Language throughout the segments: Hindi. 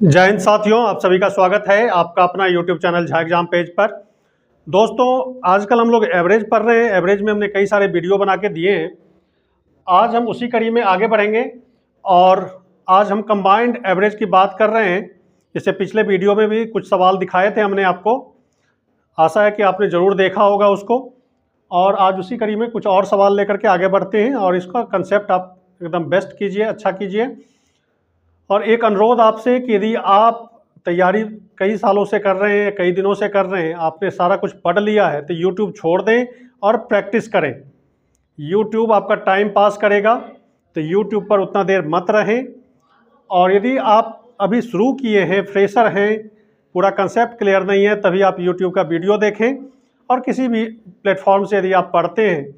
जय हिंद साथियों, आप सभी का स्वागत है आपका अपना YouTube channel Jha exam page पर। दोस्तों, आजकल हम लोग एवरेज पढ़ रहे हैं। एवरेज में हमने कई सारे वीडियो बना के दिए हैं। आज हम उसी कड़ी में आगे बढ़ेंगे और आज हम कंबाइंड एवरेज की बात कर रहे हैं। इससे पिछले वीडियो में भी कुछ सवाल दिखाए थे हमने आपको, आशा है कि आपने ज़रूर देखा होगा उसको। और आज उसी कड़ी में कुछ और सवाल लेकर के आगे बढ़ते हैं और इसका कंसेप्ट आप एकदम बेस्ट कीजिए, अच्छा कीजिए। और एक अनुरोध आपसे कि यदि आप तैयारी कई सालों से कर रहे हैं, कई दिनों से कर रहे हैं, आपने सारा कुछ पढ़ लिया है, तो YouTube छोड़ दें और प्रैक्टिस करें। YouTube आपका टाइम पास करेगा, तो YouTube पर उतना देर मत रहें। और यदि आप अभी शुरू किए हैं, फ्रेशर हैं, पूरा कंसेप्ट क्लियर नहीं है, तभी आप YouTube का वीडियो देखें। और किसी भी प्लेटफॉर्म से यदि आप पढ़ते हैं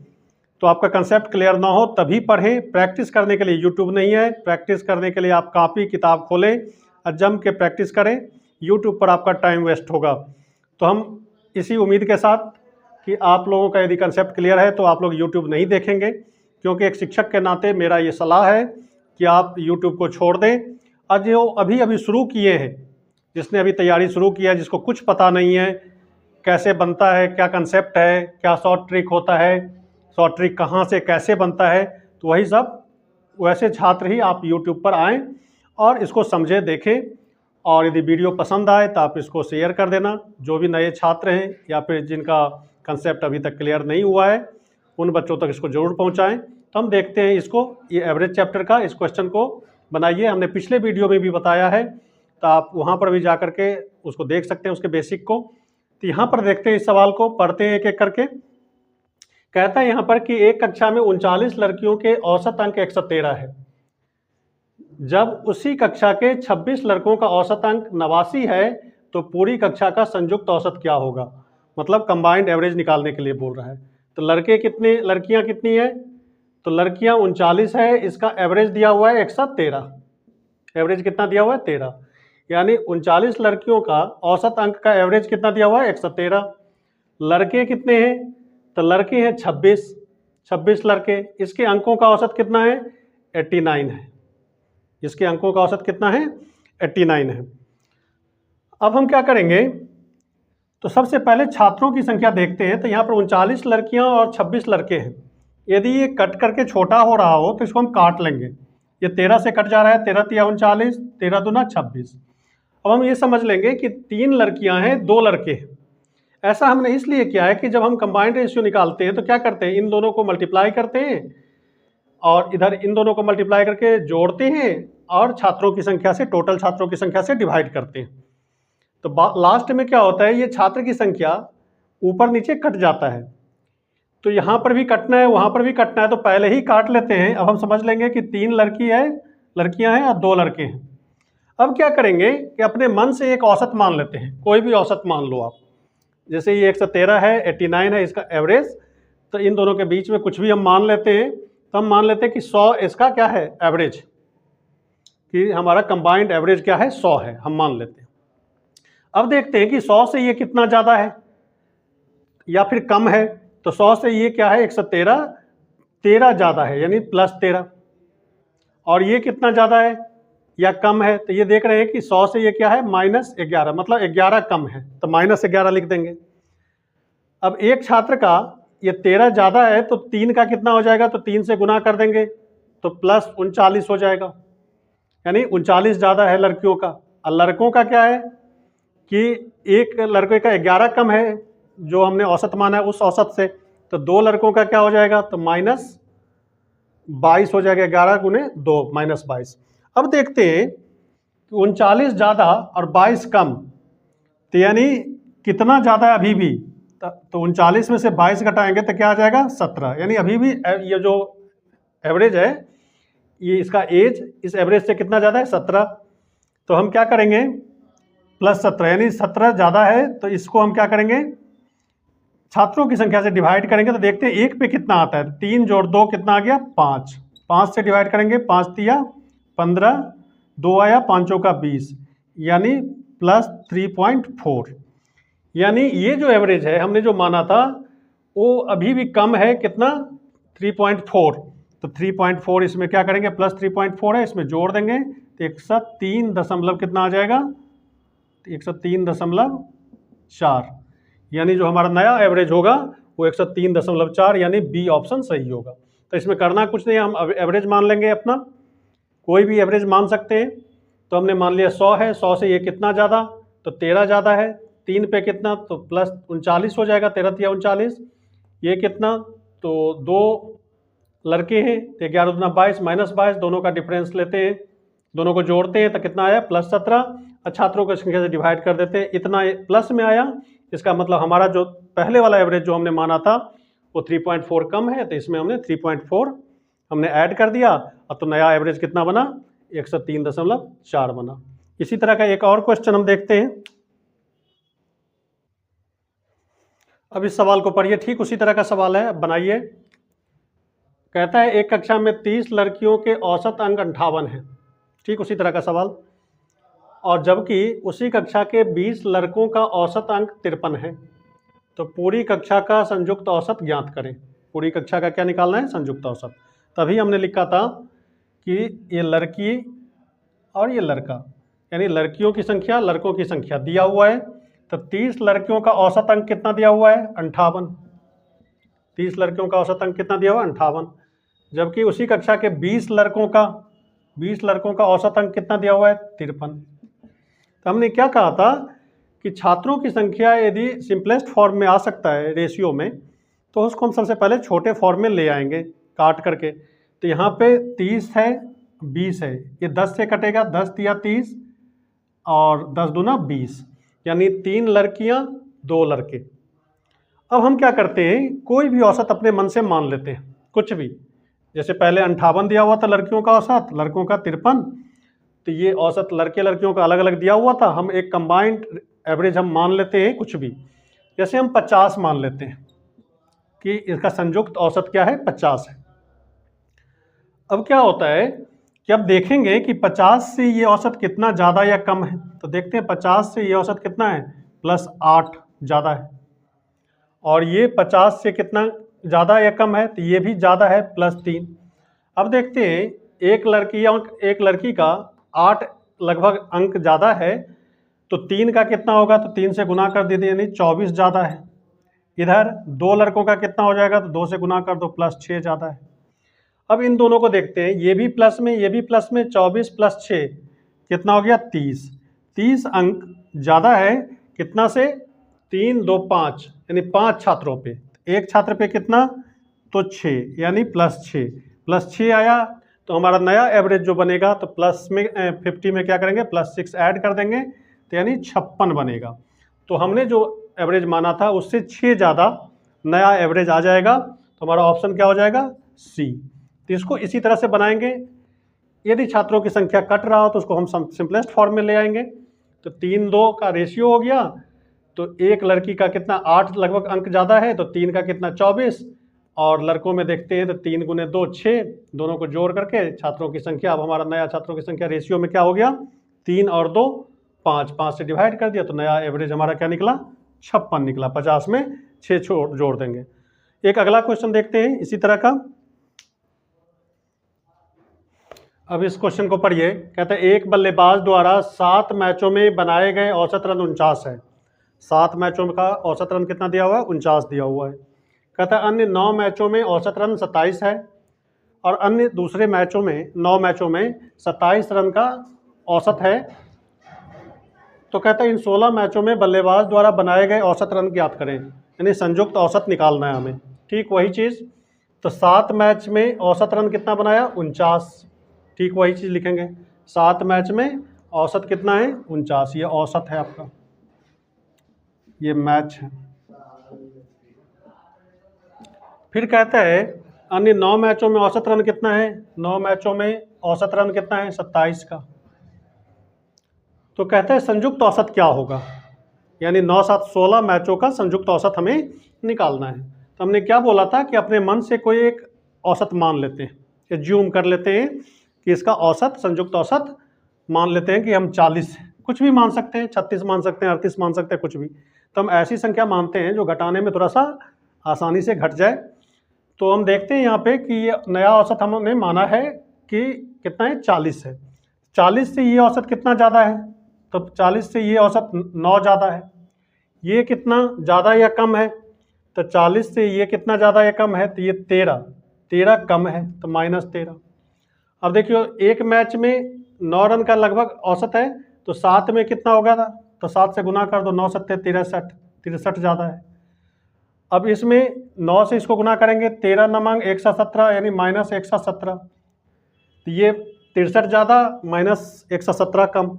तो आपका कंसेप्ट क्लियर ना हो तभी पढ़ें। प्रैक्टिस करने के लिए यूट्यूब नहीं है, प्रैक्टिस करने के लिए आप कॉपी किताब खोलें और जम के प्रैक्टिस करें। यूट्यूब पर आपका टाइम वेस्ट होगा। तो हम इसी उम्मीद के साथ कि आप लोगों का यदि कंसेप्ट क्लियर है तो आप लोग यूट्यूब नहीं देखेंगे, क्योंकि एक शिक्षक के नाते मेरा ये सलाह है कि आप यूट्यूब को छोड़ दें। और जो अभी अभी शुरू किए हैं, जिसने अभी तैयारी शुरू किया है, जिसको कुछ पता नहीं है कैसे बनता है, क्या कंसेप्ट है, क्या शॉर्ट ट्रिक होता है, शॉर्ट ट्रिक कहाँ से कैसे बनता है, तो वही सब वैसे छात्र ही आप YouTube पर आएँ और इसको समझें, देखें। और यदि वीडियो पसंद आए तो आप इसको शेयर कर देना। जो भी नए छात्र हैं या फिर जिनका कंसेप्ट अभी तक क्लियर नहीं हुआ है, उन बच्चों तक इसको ज़रूर पहुँचाएँ। तो हम देखते हैं इसको, ये एवरेज चैप्टर का इस क्वेश्चन को बनाइए। हमने पिछले वीडियो में भी बताया है, तो आप वहाँ पर भी जा कर के उसको देख सकते हैं, उसके बेसिक को। तो यहाँ पर देखते हैं इस सवाल को, पढ़ते हैं एक एक करके। कहता है यहाँ पर कि एक कक्षा में 39 लड़कियों के औसत अंक 113 है। जब उसी कक्षा के 26 लड़कों का औसत अंक 89 है, तो पूरी कक्षा का संयुक्त औसत क्या होगा? मतलब कंबाइंड एवरेज निकालने के लिए बोल रहा है। तो लड़के कितने, लड़कियां कितनी है? तो लड़कियां 39 है, इसका एवरेज दिया हुआ है 113। एवरेज कितना दिया हुआ है? 13। यानी 39 लड़कियों का औसत अंक का एवरेज कितना दिया हुआ है? 113। लड़के कितने हैं? तो लड़के हैं 26 लड़के। इसके अंकों का औसत कितना है? 89 है। इसके अंकों का औसत कितना है? 89 है। अब हम क्या करेंगे, तो सबसे पहले छात्रों की संख्या देखते हैं। तो यहाँ पर 39 लड़कियां और 26 लड़के हैं। यदि ये कट करके छोटा हो रहा हो तो इसको हम काट लेंगे। ये 13 से कट जा रहा है, 13 तिया 39, 13 दूना 26। अब हम ये समझ लेंगे कि 3 लड़कियां हैं, 2 लड़के हैं। ऐसा हमने इसलिए किया है कि जब हम कंबाइंड रेशियो निकालते हैं तो क्या करते हैं, इन दोनों को मल्टीप्लाई करते हैं और इधर इन दोनों को मल्टीप्लाई करके जोड़ते हैं और छात्रों की संख्या से, टोटल छात्रों की संख्या से डिवाइड करते हैं। तो लास्ट में क्या होता है, ये छात्र की संख्या ऊपर नीचे कट जाता है। तो यहाँ पर भी कटना है, वहाँ पर भी कटना है, तो पहले ही काट लेते हैं। अब हम समझ लेंगे कि 3 लड़कियाँ हैं और 2 लड़के हैं। अब क्या करेंगे कि अपने मन से एक औसत मान लेते हैं, कोई भी औसत मान लो आप। जैसे ये 113 है, 89 है इसका एवरेज, तो इन दोनों के बीच में कुछ भी हम मान लेते हैं। तो हम मान लेते हैं कि 100 इसका क्या है? एवरेज, कि हमारा कंबाइंड एवरेज क्या है? 100 है, हम मान लेते हैं। अब देखते हैं कि 100 से ये कितना ज़्यादा है या फिर कम है। तो 100 से ये क्या है? 113, 13 ज़्यादा है, यानी +13। और ये कितना ज़्यादा है या कम है? तो ये देख रहे हैं कि 100 से ये क्या है? -11, मतलब 11 कम है, तो -11 लिख देंगे। अब एक छात्र का ये 13 ज़्यादा है, तो 3 का कितना हो जाएगा? तो 3 से गुना कर देंगे तो +39 हो जाएगा। यानी 39 ज़्यादा है लड़कियों का। और लड़कों का क्या है कि एक लड़के का 11 कम है, जो हमने औसत माना है उस औसत से। तो 2 लड़कों का क्या हो जाएगा? तो -22 हो जाएगा। 11 गुने 2 -22। अब देखते हैं कि 39 ज़्यादा और 22 कम, तो यानी कितना ज़्यादा है अभी भी? तो 39 में से 22 घटाएंगे तो क्या आ जाएगा? 17। यानी अभी भी ये जो एवरेज है, ये इसका एज इस एवरेज से कितना ज़्यादा है? 17। तो हम क्या करेंगे? +17, यानी 17 ज़्यादा है, तो इसको हम क्या करेंगे? छात्रों की संख्या से डिवाइड करेंगे। तो देखते हैं एक पे कितना आता है। 3 जोड़ 2 कितना आ गया? 5। 5 से डिवाइड करेंगे, 5 तिया 15, 2 आया, 5 चौका 20, यानी +3.4। यानी ये जो एवरेज है हमने जो माना था वो अभी भी कम है। कितना? 3.4। तो 3.4 इसमें क्या करेंगे? +3.4 है, इसमें जोड़ देंगे तो 103 दशमलव कितना आ जाएगा, 103.4, यानी जो हमारा नया एवरेज होगा वो 103.4, यानी बी ऑप्शन सही होगा। तो इसमें करना कुछ नहीं, हम एवरेज मान लेंगे अपना, कोई भी एवरेज मान सकते हैं। तो हमने मान लिया 100 है, 100 से ये कितना ज़्यादा, तो 13 ज़्यादा है, 3 पे कितना, तो प्लस 39 हो जाएगा, 13 या 39, ये कितना, तो 2 लड़के हैं तो 11 दूना 22 माइनस 22, दोनों का डिफरेंस लेते हैं, दोनों को जोड़ते हैं तो कितना आया, प्लस 17, छात्रों की संख्या से डिवाइड कर देते हैं, इतना प्लस में आया। इसका मतलब हमारा जो पहले वाला एवरेज जो हमने माना था वो 3.4 कम है, तो इसमें हमने 3.4 हमने ऐड कर दिया, और तो नया एवरेज कितना बना, 103.4 बना। इसी तरह का एक और क्वेश्चन हम देखते हैं। अब इस सवाल को पढ़िए, ठीक उसी तरह का सवाल है, बनाइए। कहता है एक कक्षा में 30 लड़कियों के औसत अंक 58 है, ठीक उसी तरह का सवाल, और जबकि उसी कक्षा के 20 लड़कों का औसत अंक 53 है, तो पूरी कक्षा का संयुक्त औसत ज्ञात करें। पूरी कक्षा का क्या निकालना है, संयुक्त औसत। तभी हमने लिखा था कि ये लड़की और ये लड़का, यानी लड़कियों की संख्या लड़कों की संख्या दिया हुआ है, तो 30 लड़कियों का औसत अंक कितना दिया हुआ है, 58। 30 लड़कियों का औसत अंक कितना दिया हुआ है, 58, जबकि उसी कक्षा के 20 लड़कों का औसत अंक कितना दिया हुआ है, 53। तो हमने क्या कहा था कि छात्रों की संख्या यदि सिंपलेस्ट फॉर्म में आ सकता है रेशियो में, तो उसको हम सबसे पहले छोटे फॉर्म में ले आएंगे काट करके। तो यहाँ पे 30 है, 20 है, ये 10 से कटेगा, 10 तिया 30 और 10 दूना 20, यानी 3 लड़कियाँ 2 लड़के। अब हम क्या करते हैं, कोई भी औसत अपने मन से मान लेते हैं, कुछ भी। जैसे पहले 58 दिया हुआ था लड़कियों का औसत, लड़कों का 53, तो ये औसत लड़के लड़कियों का अलग अलग दिया हुआ था, हम एक कंबाइंड एवरेज हम मान लेते हैं कुछ भी। जैसे हम 50 मान लेते हैं कि इसका संयुक्त औसत क्या है, 50 है। अब क्या होता है कि अब देखेंगे कि 50 से ये औसत कितना ज़्यादा या कम है, तो देखते हैं 50 से ये औसत कितना है, +8 ज़्यादा है, और ये 50 से कितना ज़्यादा या कम है, तो ये भी ज़्यादा है, +3। अब देखते हैं एक लड़की का 8 लगभग अंक ज़्यादा है, तो 3 का कितना होगा, तो 3 से गुना कर दीजिए, यानी 24 ज़्यादा है। इधर 2 लड़कों का कितना हो जाएगा, तो 2 से गुना कर दो, +6 ज़्यादा है। अब इन दोनों को देखते हैं, ये भी प्लस में, ये भी प्लस में, 24 + 6 कितना हो गया, 30 अंक ज़्यादा है, कितना से, 3 2 5, यानी 5 छात्रों पे, एक छात्र पे कितना, तो 6, यानी +6 आया। तो हमारा नया एवरेज जो बनेगा, तो प्लस में 50 में क्या करेंगे, +6 ऐड कर देंगे, तो यानी 56 बनेगा। तो हमने जो एवरेज माना था उससे 6 ज़्यादा नया एवरेज आ जाएगा, तो हमारा ऑप्शन क्या हो जाएगा, सी। तो इसको इसी तरह से बनाएंगे। यदि छात्रों की संख्या कट रहा हो तो उसको हम सिंपलेस्ट फॉर्म में ले आएंगे। तो 3-2 का रेशियो हो गया, तो एक लड़की का कितना 8 लगभग अंक ज़्यादा है, तो 3 का कितना 24, और लड़कों में देखते हैं तो 3 गुने 2 6, दोनों को जोड़ करके छात्रों की संख्या, अब हमारा नया छात्रों की संख्या रेशियो में क्या हो गया, 3 और 2 5, 5 से डिवाइड कर दिया, तो नया एवरेज हमारा क्या निकला, 56 निकला। 50 में 6 जोड़ देंगे। एक अगला क्वेश्चन देखते हैं इसी तरह का। अब इस क्वेश्चन को पढ़िए। कहते हैं एक बल्लेबाज द्वारा 7 मैचों में बनाए गए औसत रन 49 है। 7 मैचों का औसत रन कितना दिया हुआ है, 49 दिया हुआ है। कहता है अन्य 9 मैचों में औसत रन 27 है, और अन्य दूसरे मैचों में 9 मैचों में 27 रन का औसत है। तो कहता है इन 16 मैचों में बल्लेबाज द्वारा बनाए गए औसत रन ज्ञात करें, यानी संयुक्त औसत निकालना है हमें। ठीक वही चीज़, तो 7 मैच में औसत रन कितना बनाया, 49। ठीक वही चीज़ लिखेंगे, 7 मैच में औसत कितना है, 49, ये औसत है आपका, ये मैच है। फिर कहता है अन्य 9 मैचों में औसत रन कितना है, 9 मैचों में औसत रन कितना है, 27 का। तो कहता है संयुक्त औसत क्या होगा, यानी 9 7 16 मैचों का संयुक्त औसत हमें निकालना है। तो हमने क्या बोला था कि अपने मन से कोई एक औसत मान लेते हैं, एज्यूम कर लेते हैं कि इसका औसत, संयुक्त औसत मान लेते हैं कि हम 40, कुछ भी मान सकते हैं, 36 मान सकते हैं, 38 मान सकते हैं, कुछ भी। तो हम ऐसी संख्या मानते हैं जो घटाने में थोड़ा सा आसानी से घट जाए। तो हम देखते हैं यहाँ पे कि ये नया औसत हमने माना है कि कितना है, 40 है। 40 से ये औसत कितना ज़्यादा है? तो 40 से ये औसत 9 ज़्यादा है। ये कितना ज़्यादा या कम है? तो 40 से ये कितना ज़्यादा या कम है? तो ये 13 कम है, तो -13। अब देखियो एक मैच में 9 रन का लगभग औसत है, तो 7 में कितना होगा था? तो 7 से गुना कर दो, 9 सत्ते 63, 63 ज़्यादा है। अब इसमें 9 से इसको गुना करेंगे, 13 नमंग 117 यानी -117, तो ये 63 ज़्यादा -117 कम।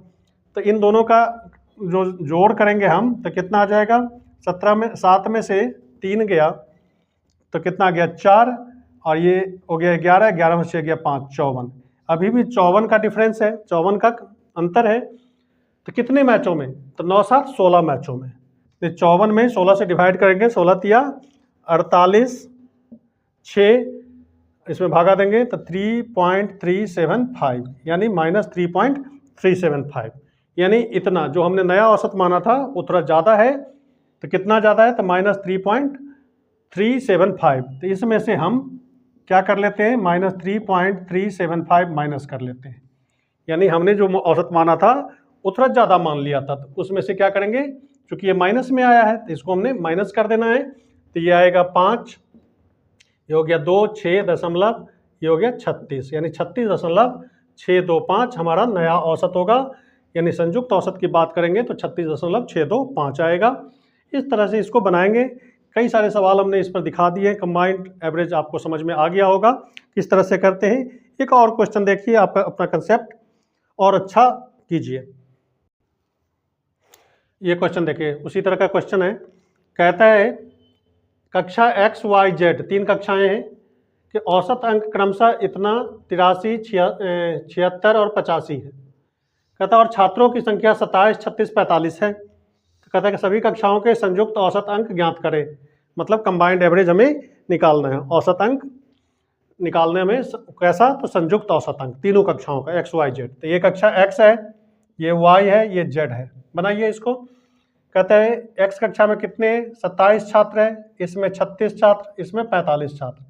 तो इन दोनों का जो जोड़ करेंगे हम तो कितना आ जाएगा? 7 में से 3 गया तो कितना आ गया? 4, और ये हो गया 11, 11 में से गया 5, 54। अभी भी 54 का डिफरेंस है, 54 का अंतर है। तो कितने मैचों में? तो 9 7 16 मैचों में। तो 54 में 16 से डिवाइड करेंगे, 16 तिया 48, 6 इसमें भागा देंगे तो 3.375 यानी -3.375, यानी इतना जो हमने नया औसत माना था वो थोड़ा ज़्यादा है। तो कितना ज़्यादा है? तो -3.375। तो इसमें से हम क्या कर लेते हैं? -3.375 माइनस कर लेते हैं, यानी हमने जो औसत माना था वो थोड़ा ज़्यादा मान लिया था। तो उसमें से क्या करेंगे? क्योंकि ये माइनस में आया है तो इसको हमने माइनस कर देना है। तो ये आएगा 5, ये हो गया 2, 6 दशमलव, ये हो गया 36, यानी 36.625 हमारा नया औसत होगा। यानी संयुक्त औसत की बात करेंगे तो 36.625 आएगा। इस तरह से इसको बनाएंगे। कई सारे सवाल हमने इस पर दिखा दिए। कंबाइंड एवरेज आपको समझ में आ गया होगा किस तरह से करते हैं। एक और क्वेश्चन देखिए, आप अपना कंसेप्ट और अच्छा कीजिए। ये क्वेश्चन देखिए, उसी तरह का क्वेश्चन है। कहता है कक्षा एक्स वाई जेड 3 कक्षाएं हैं कि औसत अंक क्रमशः इतना 83, 76 और 85 है। कहता है और छात्रों की संख्या 27, 36, 45 है। तो कहता है कि सभी कक्षाओं के संयुक्त औसत अंक ज्ञात करें। मतलब कंबाइंड एवरेज हमें निकालना है। औसत अंक निकालने में कैसा? तो संयुक्त औसत अंक तीनों कक्षाओं का एक्स वाई जेड। तो ये कक्षा एक्स है, ये वाई है, ये जेड है। बनाइए इसको। कहता है एक्स कक्षा में कितने? 27 छात्र हैं, इसमें 36 छात्र, इसमें 45 छात्र।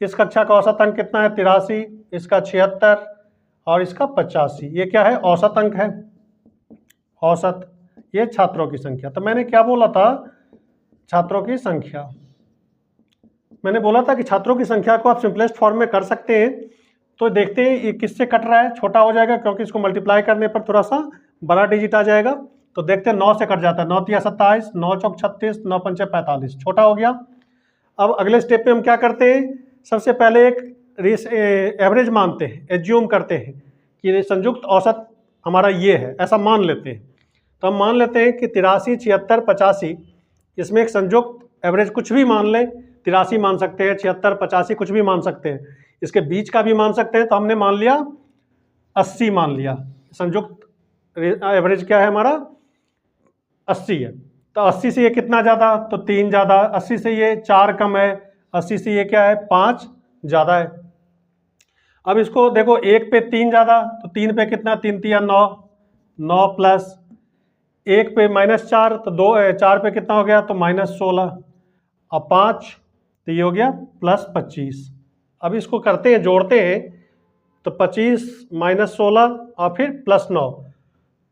इस कक्षा का औसत अंक कितना है? 83, इसका 76 और इसका 85। ये क्या है? औसत अंक है। औसत ये छात्रों की संख्या। तो मैंने क्या बोला था? छात्रों की संख्या। मैंने बोला था कि छात्रों की संख्या को आप सिंपलेस्ट फॉर्म में कर सकते हैं। तो देखते हैं ये किससे कट रहा है। छोटा हो जाएगा क्योंकि इसको मल्टीप्लाई करने पर थोड़ा सा बड़ा डिजिट आ जाएगा। तो देखते हैं 9 से कट जाता है। 9 तिया 27, 9 चौक 36, 9 पंचे 45, छोटा हो गया। अब अगले स्टेप पे हम क्या करते हैं? सबसे पहले एक एवरेज मानते हैं, एज्यूम करते हैं कि संयुक्त औसत हमारा ये है, ऐसा मान लेते हैं। तो हम मान लेते हैं कि 83, 76, 85 इसमें एक संयुक्त एवरेज कुछ भी मान लें। 83 मान सकते हैं, 76, 85 कुछ भी मान सकते हैं, इसके बीच का भी मान सकते हैं। तो हमने मान लिया 80 मान लिया। संयुक्त एवरेज क्या है हमारा? 80 है। तो 80 से ये कितना ज़्यादा? तो 3 ज़्यादा। 80 से ये 4 कम है। 80 से ये क्या है? 5 ज़्यादा है। अब इसको देखो, 1 पे 3 ज़्यादा, तो 3 पे कितना? 3 तिया 9, 9 प्लस 1 पे -4, तो 2 4 पे कितना हो गया? तो -16 और 5 तो ये हो गया +25। अब इसको करते हैं, जोड़ते हैं। तो 25 -16 और फिर +9,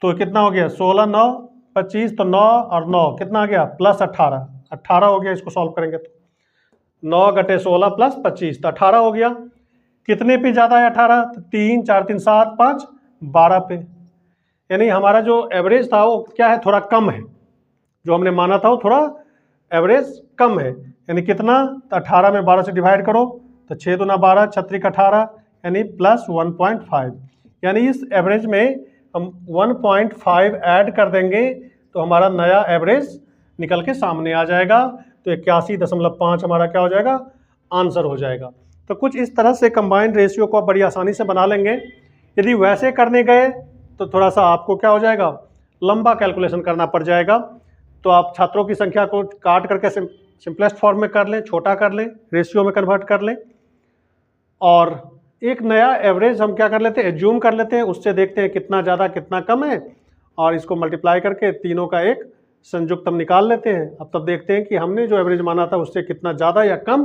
तो कितना हो गया? 16, 9, 25, तो 9 और 9 कितना आ गया? +18, 18 हो गया। इसको सॉल्व करेंगे तो 9 घटे 16 + 25 तो 18 हो गया। कितने पे ज़्यादा है 18? तो 3, 4, 3, 7, 5, 12 पे। यानी हमारा जो एवरेज था वो क्या है? थोड़ा कम है। जो हमने माना था वो थोड़ा एवरेज कम है। यानी कितना? तो 18 में 12 से डिवाइड करो तो 6 दूना 12, 6 18 यानी +1.5। यानी इस एवरेज में हम 1.5 ऐड कर देंगे तो हमारा नया एवरेज निकल के सामने आ जाएगा। तो 81.5 हमारा क्या हो जाएगा? आंसर हो जाएगा। तो कुछ इस तरह से कंबाइंड रेशियो को आप बड़ी आसानी से बना लेंगे। यदि वैसे करने गए तो थोड़ा सा आपको क्या हो जाएगा? लंबा कैलकुलेशन करना पड़ जाएगा। तो आप छात्रों की संख्या को काट करके सिंपलेस्ट फॉर्म में कर लें, छोटा कर लें, रेशियो में कन्वर्ट कर लें, और एक नया एवरेज हम क्या कर लेते हैं? एज्यूम कर लेते हैं। उससे देखते हैं कितना ज़्यादा कितना कम है, और इसको मल्टीप्लाई करके तीनों का एक संयुक्त हम निकाल लेते हैं। अब तब देखते हैं कि हमने जो एवरेज माना था उससे कितना ज़्यादा या कम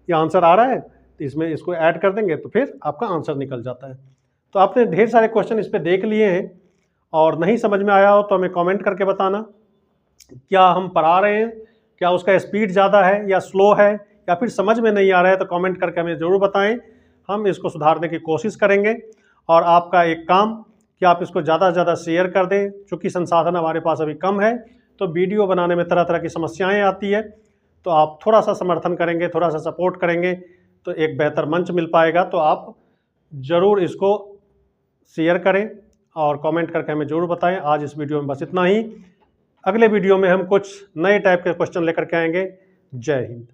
ये आंसर आ रहा है। तो इसमें इसको ऐड कर देंगे तो फिर आपका आंसर निकल जाता है। तो आपने ढेर सारे क्वेश्चन इस पे देख लिए हैं और नहीं समझ में आया हो तो हमें कमेंट करके बताना। क्या हम पढ़ा रहे हैं, क्या उसका स्पीड ज़्यादा है या स्लो है, या फिर समझ में नहीं आ रहा है, तो कमेंट करके हमें ज़रूर बताएं। हम इसको सुधारने की कोशिश करेंगे। और आपका एक काम कि आप इसको ज़्यादा से ज़्यादा शेयर कर दें। चूँकि संसाधन हमारे पास अभी कम है, तो वीडियो बनाने में तरह तरह की समस्याएं आती है, तो आप थोड़ा सा समर्थन करेंगे, थोड़ा सा सपोर्ट करेंगे तो एक बेहतर मंच मिल पाएगा। तो आप ज़रूर इसको शेयर करें और कमेंट करके हमें ज़रूर बताएं। आज इस वीडियो में बस इतना ही। अगले वीडियो में हम कुछ नए टाइप के क्वेश्चन लेकर के आएंगे। जय हिंद।